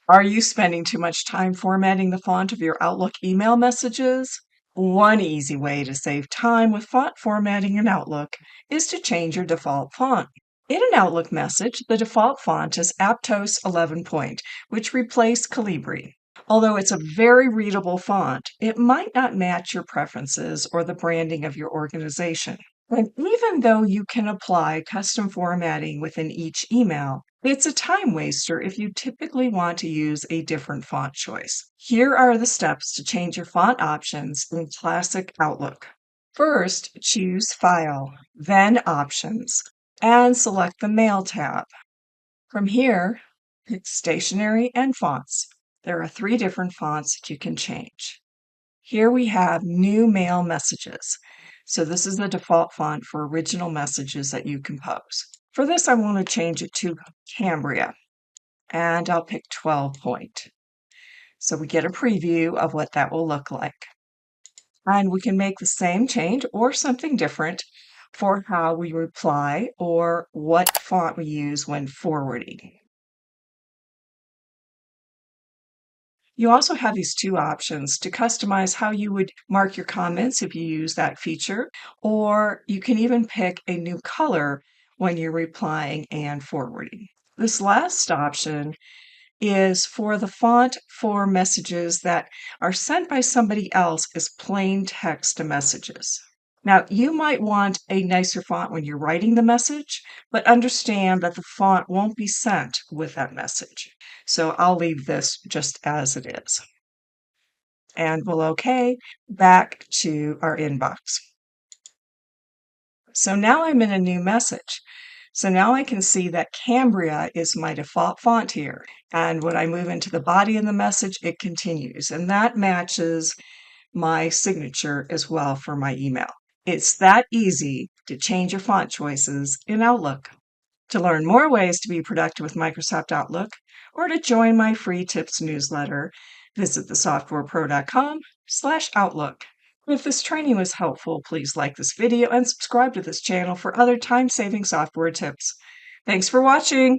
Are you spending too much time formatting the font of your Outlook email messages? One easy way to save time with font formatting in Outlook is to change your default font. In an Outlook message, the default font is Aptos 11 Point, which replaced Calibri. Although it's a very readable font, it might not match your preferences or the branding of your organization. And even though you can apply custom formatting within each email, it's a time waster if you typically want to use a different font choice. Here are the steps to change your font options in Classic Outlook. First, choose File, then Options, and select the Mail tab. From here, pick Stationery and Fonts. There are 3 different fonts that you can change. Here we have New Mail Messages. So this is the default font for original messages that you compose. For this, I want to change it to Cambria, and I'll pick 12 Point. So we get a preview of what that will look like. And we can make the same change or something different for how we reply or what font we use when forwarding. You also have these 2 options to customize how you would mark your comments if you use that feature, or you can even pick a new color when you're replying and forwarding. This last option is for the font for messages that are sent by somebody else as plain text messages. Now, you might want a nicer font when you're writing the message, but understand that the font won't be sent with that message. So I'll leave this just as it is. And we'll OK, back to our inbox. So now I'm in a new message. So now I can see that Cambria is my default font here. And when I move into the body of the message, it continues. And that matches my signature as well for my email. It's that easy to change your font choices in Outlook. To learn more ways to be productive with Microsoft Outlook or to join my free tips newsletter, visit thesoftwarepro.com/Outlook. If this training was helpful, please like this video and subscribe to this channel for other time-saving software tips. Thanks for watching!